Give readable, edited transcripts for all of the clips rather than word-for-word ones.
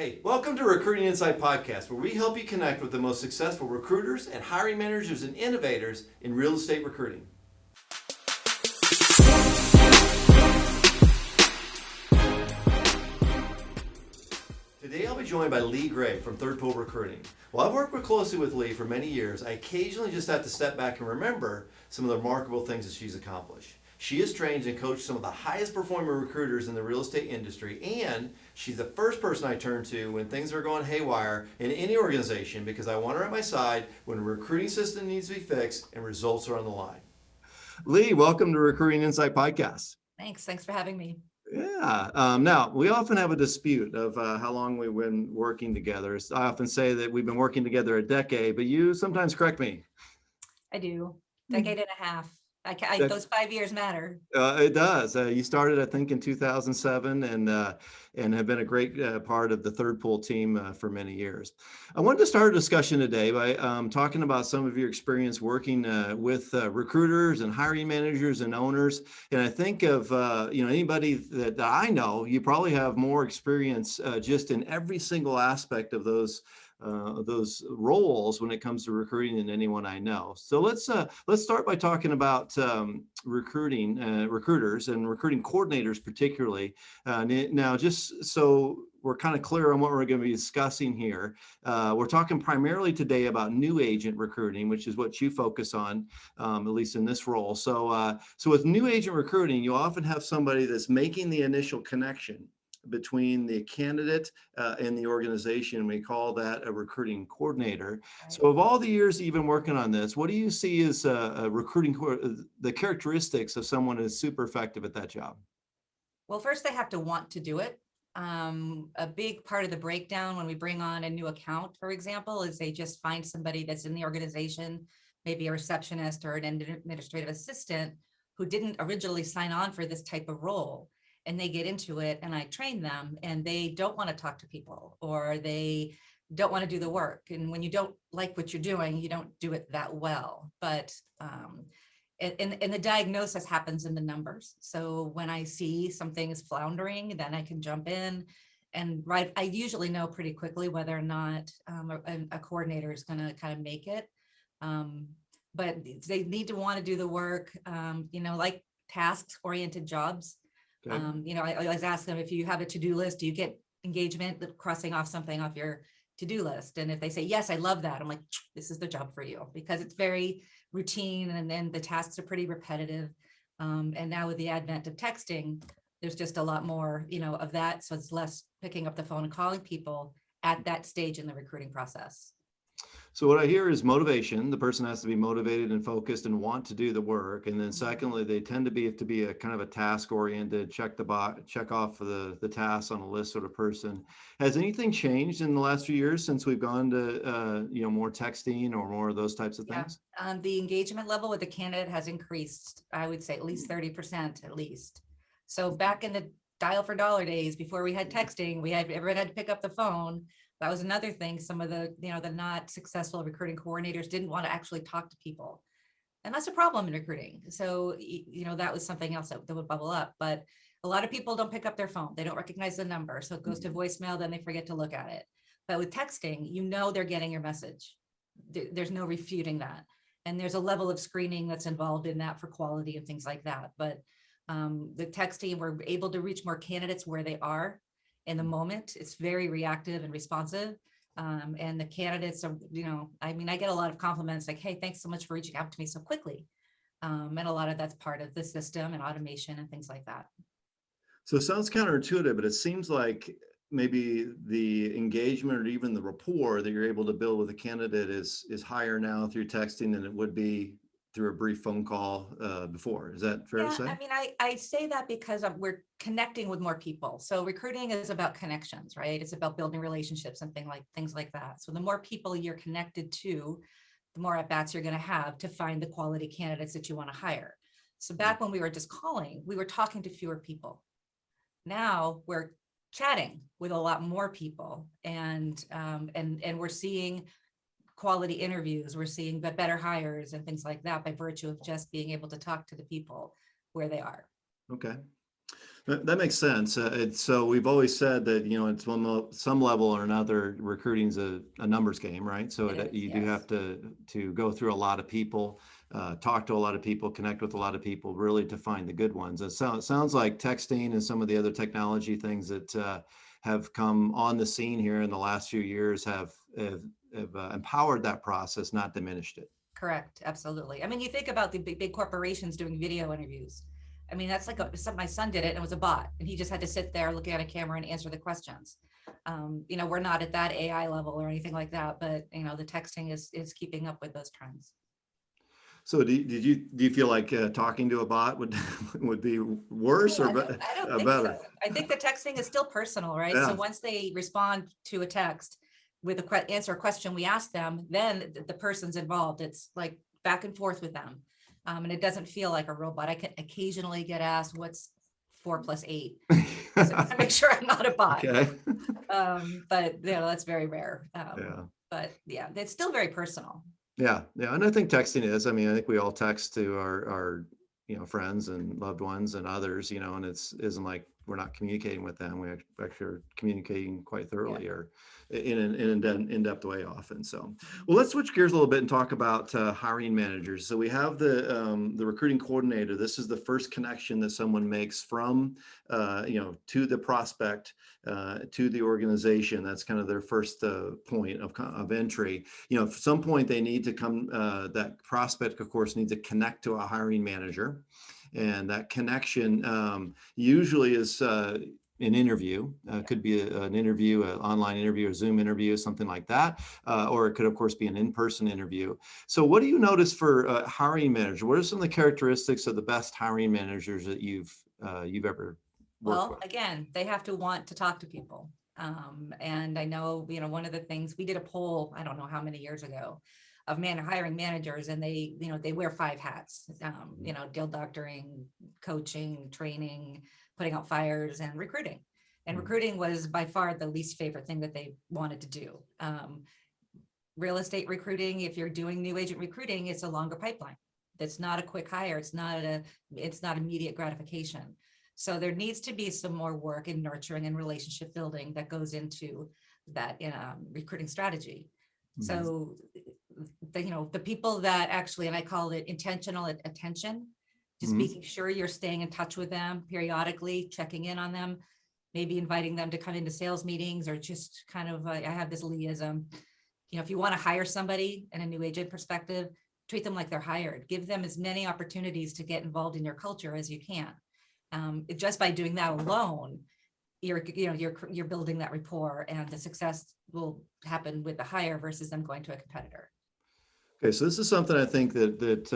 Hey, welcome to Recruiting Insight Podcast, where we help you connect with the most successful recruiters and hiring managers and innovators in real estate recruiting. Today I'll be joined by Lee Gray from Third Pool Recruiting. While I've worked closely with Lee for many years, I occasionally just have to step back and remember some of the remarkable things that she's accomplished. She has trained and coached some of the highest performing recruiters in the real estate industry, and she's the first person I turn to when things are going haywire in any organization because I want her at my side when a recruiting system needs to be fixed and results are on the line. Lee, welcome to Recruiting Insight Podcast. Thanks for having me. Yeah. Now, we often have a dispute of how long we've been working together. I often say that we've been working together a decade, but you sometimes correct me. I do. Decade and a half. Those 5 years matter. It does. You started, I think, in 2007 and have been a great part of the Third Pool team for many years. I wanted to start a discussion today by talking about some of your experience working with recruiters and hiring managers and owners. And I think of anybody that I know, you probably have more experience just in every single aspect of those roles when it comes to recruiting than anyone I know. So let's start by talking about recruiters and recruiting coordinators particularly. Now, just so we're kind of clear on what we're going to be discussing here, we're talking primarily today about new agent recruiting, which is what you focus on, at least in this role. So with new agent recruiting, you often have somebody that's making the initial connection between the candidate and the organization. We call that a recruiting coordinator. Right. So of all the years you've been working on this, what do you see as a recruiting, the characteristics of someone who's super effective at that job? Well, first they have to want to do it. A big part of the breakdown when we bring on a new account, for example, is they just find somebody that's in the organization, maybe a receptionist or an administrative assistant who didn't originally sign on for this type of role. And they get into it and I train them and they don't want to talk to people or they don't want to do the work. And when you don't like what you're doing, you don't do it that well. But and the diagnosis happens in the numbers. So when I see something is floundering, then I can jump in and I usually know pretty quickly whether or not a coordinator is going to kind of make it. But they need to want to do the work, like task-oriented jobs. Okay. I always ask them, if you have a to-do list, do you get engagement crossing off something off your to-do list? And if they say, yes, I love that, I'm like, this is the job for you, because it's very routine and then the tasks are pretty repetitive. And now with the advent of texting, there's just a lot more, of that. So it's less picking up the phone and calling people at that stage in the recruiting process. So what I hear is motivation. The person has to be motivated and focused and want to do the work. And then secondly, they tend to be a kind of a task oriented, check off the tasks on a list sort of person. Has anything changed in the last few years since we've gone to more texting or more of those types of things? Yeah. The engagement level with the candidate has increased, I would say at least 30% at least. So back in the dial for dollar days, before we had texting, everyone had to pick up the phone. That was another thing. Some of the not successful recruiting coordinators didn't want to actually talk to people. And that's a problem in recruiting. So, that was something else that would bubble up. But a lot of people don't pick up their phone. They don't recognize the number. So it goes to voicemail, then they forget to look at it. But with texting, they're getting your message. There's no refuting that. And there's a level of screening that's involved in that for quality and things like that. But the texting, we're able to reach more candidates where they are in the moment. It's very reactive and responsive. And the candidates are, I get a lot of compliments like, hey, thanks so much for reaching out to me so quickly. And a lot of that's part of the system and automation and things like that. So it sounds counterintuitive, but it seems like maybe the engagement or even the rapport that you're able to build with a candidate is higher now through texting than it would be through a brief phone call before. Is that fair to say? I say that because we're connecting with more people. So recruiting is about connections, right? It's about building relationships and things like that. So the more people you're connected to, the more at-bats you're going to have to find the quality candidates that you want to hire. So back when we were just calling, we were talking to fewer people. Now we're chatting with a lot more people, and we're seeing quality interviews, we're seeing better hires and things like that by virtue of just being able to talk to the people where they are. Okay. That makes sense. So we've always said that, it's some level or another, recruiting's a numbers game, right? So It is, you do yes. have to go through a lot of people, talk to a lot of people, connect with a lot of people, really to find the good ones. It sounds like texting and some of the other technology things that have come on the scene here in the last few years have empowered that process, not diminished it. Correct, absolutely. I mean, you think about the big corporations doing video interviews. I mean, that's like my son did it and it was a bot and he just had to sit there looking at a camera and answer the questions. We're not at that AI level or anything like that, but the texting is keeping up with those trends. So do you feel like talking to a bot would would be worse No, or I don't think so. better? I think the texting is still personal, right? So Yeah. once they respond to a text with answer a question we ask them, then the person's involved. It's like back and forth with them. And it doesn't feel like a robot. I can occasionally get asked what's 4 + 8. So to make sure I'm not a bot. Okay. But that's very rare. Yeah. But yeah, it's still very personal. Yeah. Yeah. And I think texting is, I mean, I think we all text to our friends and loved ones and others, and isn't like we're not communicating with them. We actually are communicating quite Yeah. thoroughly or in an in-depth way often. So, well, let's switch gears a little bit and talk about hiring managers. So we have the recruiting coordinator. This is the first connection that someone makes from, to the prospect, to the organization. That's kind of their first point of entry. At some point they need to come, that prospect, of course, needs to connect to a hiring manager. And that connection usually is an interview. Could be an interview, an online interview, a Zoom interview, something like that. Or it could, of course, be an in-person interview. So what do you notice for hiring manager? What are some of the characteristics of the best hiring managers that you've ever worked Well, with? again, they have to want to talk to people. And I know, one of the things we did a poll, I don't know how many years ago, of hiring managers, and they wear 5 hats, deal doctoring, coaching, training, putting out fires, and recruiting. And recruiting was by far the least favorite thing that they wanted to do. Real estate recruiting, if you're doing new agent recruiting, it's a longer pipeline. That's not a quick hire. It's not immediate gratification. So there needs to be some more work in nurturing and relationship building that goes into that recruiting strategy. Mhm. So the people that actually, and I call it intentional attention, just Mhm. making sure you're staying in touch with them periodically, checking in on them, maybe inviting them to come into sales meetings, or just kind of, I have this liaison. If you want to hire somebody in a new agent perspective, treat them like they're hired. Give them as many opportunities to get involved in your culture as you can. Just by doing that alone, you're building that rapport, and the success will happen with the hire versus them going to a competitor. Okay, so this is something I think that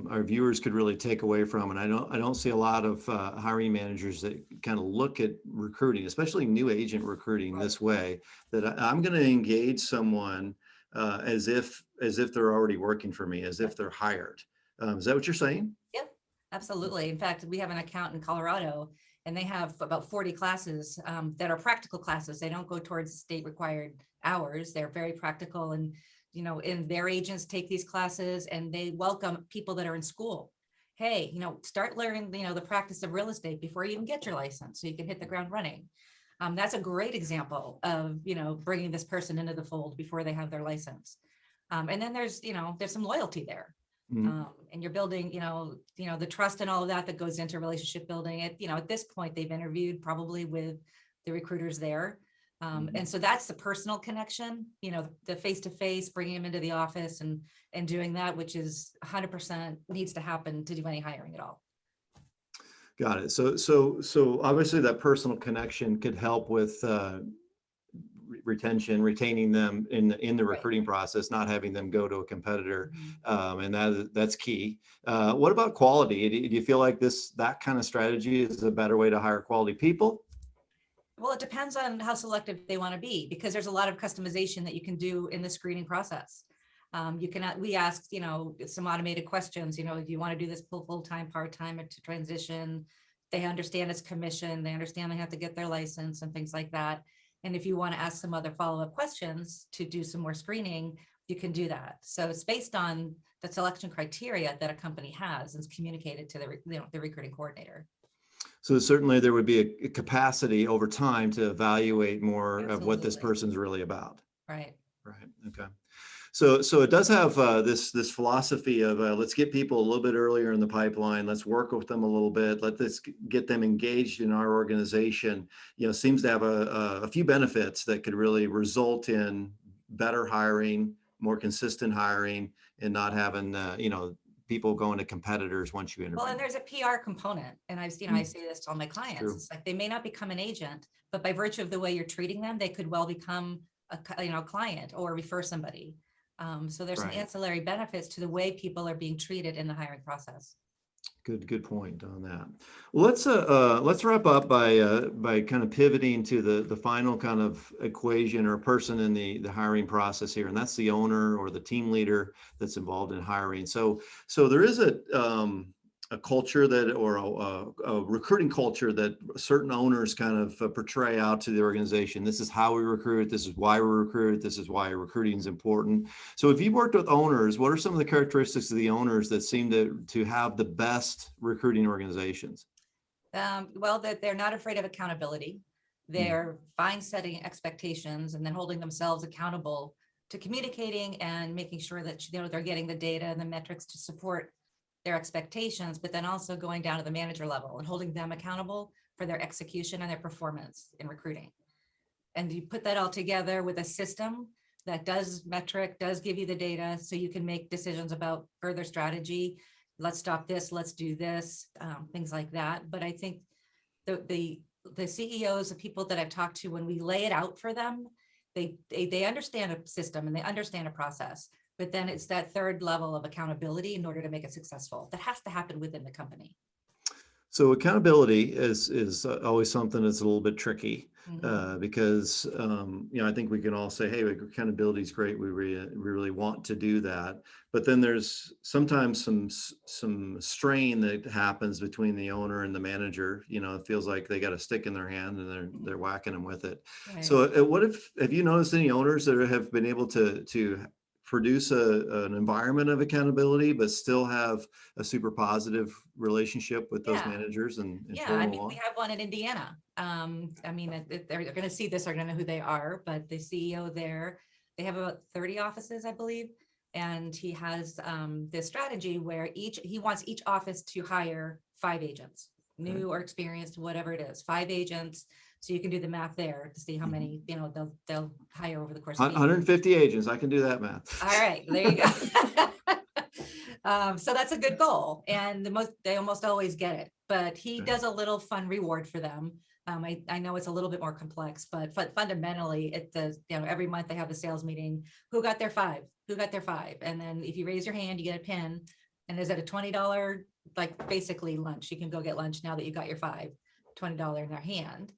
our viewers could really take away from, and I don't see a lot of hiring managers that kind of look at recruiting, especially new agent recruiting, Right. this way. That I'm going to engage someone as if they're already working for me, as if they're hired. Is that what you're saying? Yep, absolutely. In fact, we have an account in Colorado, and they have about 40 classes that are practical classes. They don't go towards state required hours. They're very practical, and and their agents take these classes and they welcome people that are in school. Hey, start learning, the practice of real estate before you even get your license, so you can hit the ground running. That's a great example of, bringing this person into the fold before they have their license. And then there's some loyalty there. Mhm. And you're building, the trust and all of that goes into relationship building. At this point, they've interviewed probably with the recruiters there. And so that's the personal connection, the face-to-face, bringing them into the office and doing that, which is 100% needs to happen to do any hiring at all. Got it. So obviously that personal connection could help with retention, retaining them in the Right. recruiting process, not having them go to a competitor, Mhm. and that's key. What about quality? Do you feel like that kind of strategy is a better way to hire quality people? Well, it depends on how selective they want to be, because there's a lot of customization that you can do in the screening process. We ask, some automated questions, do you want to do this full-time, part-time, or to transition? They understand it's commission. They understand they have to get their license and things like that. And if you want to ask some other follow-up questions to do some more screening, you can do that. So it's based on the selection criteria that a company has and it's communicated to the recruiting coordinator. So certainly there would be a capacity over time to evaluate more of what this Absolutely. person's really about. Right. Right. Okay. So it does have this philosophy of let's get people a little bit earlier in the pipeline. Let's work with them a little bit. Let this get them engaged in our organization. Seems to have a few benefits that could really result in better hiring, more consistent hiring, and not having people going to competitors once you Well, interview. and there's a PR component, and I say this to all my clients. True. It's like they may not become an agent, but by virtue of the way you're treating them, they could well become a client or refer somebody. So there's some Right. ancillary benefits to the way people are being treated in the hiring process. Good point on that. Well, let's wrap up by kind of pivoting to the final kind of equation or person in the hiring process here, and that's the owner or the team leader that's involved in hiring. So there is a culture that, or a recruiting culture that certain owners kind of portray out to the organization. This is how we recruit. This is why we recruit. This is why recruiting is important. So if you've worked with owners, what are some of the characteristics of the owners that seem to have the best recruiting organizations? Well, that they're not afraid of accountability. They're fine setting expectations and then holding themselves accountable to communicating and making sure that they're getting the data and the metrics to support their expectations, but then also going down to the manager level and holding them accountable for their execution and their performance in recruiting. And you put that all together with a system that does give you the data so you can make decisions about further strategy. Let's stop this, let's do this, things like that. But I think the CEOs, the people that I've talked to, when we lay it out for them, they understand a system and they understand a process. But then it's that third level of accountability in order to make it successful. That has to happen within the company. So accountability is always something that's a little bit tricky because I think we can all say, hey, accountability is great. We really want to do that, but then there's sometimes some strain that happens between the owner and the manager. It feels like they got a stick in their hand and they're whacking them with it. Right. So have you noticed any owners that have been able to produce an environment of accountability, but still have a super positive relationship with those managers and I mean, we have one in Indiana. I mean, they're going to see this, are going to know who they are, but the CEO there, they have about 30 offices, I believe. And he has this strategy where he wants each office to hire 5 agents, new or experienced, whatever it is, 5 agents. So you can do the math there to see how many, they'll hire over the course of 150 agents. I can do that math. All right, there you go. So that's a good goal. And they almost always get it, but he does a little fun reward for them. I know it's a little bit more complex, but fundamentally it does, every month they have a sales meeting. Who got their 5? Who got their 5? And then if you raise your hand, you get a pin. And is it a $20, like basically lunch? You can go get lunch now that you got your 5, $20 in their hand.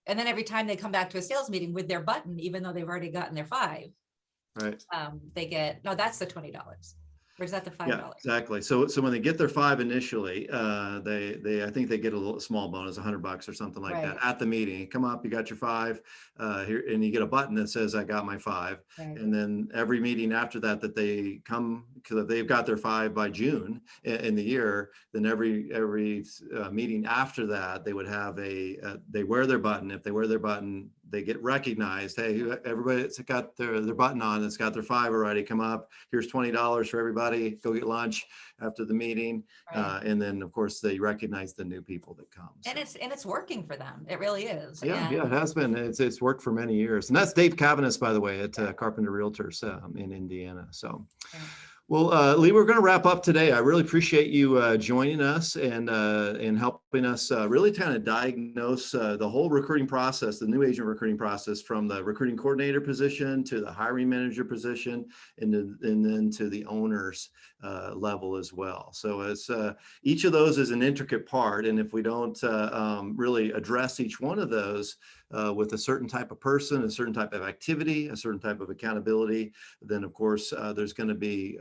And then every time they come back to a sales meeting with their button, even though they've already gotten their 5, right? They get, no, that's the $20. Or is that the $5? Yeah, exactly. So when they get their 5 initially, they I think they get a little small bonus, $100 or something like that at the meeting. Come up, you got your 5 here, and you get a button that says I got my 5. And then every meeting after that they come, because if they've got their 5 by June in the year, then every meeting after that they would have they wear their button. If they wear their button, they get recognized. Hey, everybody that's got their button on, that's got their 5 already, come up. Here's $20 for everybody. Go get lunch after the meeting. And then of course they recognize the new people that come. So. And it's working for them. It really is. Yeah, it has been. It's worked for many years. And that's Dave Cavanis, by the way, at Carpenter Realtors in Indiana. So. Well, Lee, we're going to wrap up today. I really appreciate you joining us and helping us really kind of diagnose the whole recruiting process, the new agent recruiting process, from the recruiting coordinator position to the hiring manager position, and then to the owner's level as well. So it's each of those is an intricate part, and if we don't really address each one of those with a certain type of person, a certain type of activity, a certain type of accountability, then of course there's going to be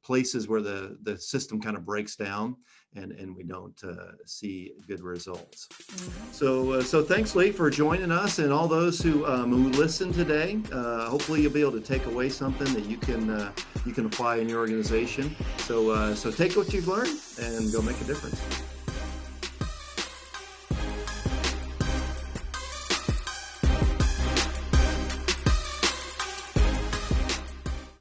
places where the system kind of breaks down and we don't see good results. So thanks, Lee, for joining us, and all those who listen today. Hopefully you'll be able to take away something that you can apply in your organization. So take what you've learned and go make a difference.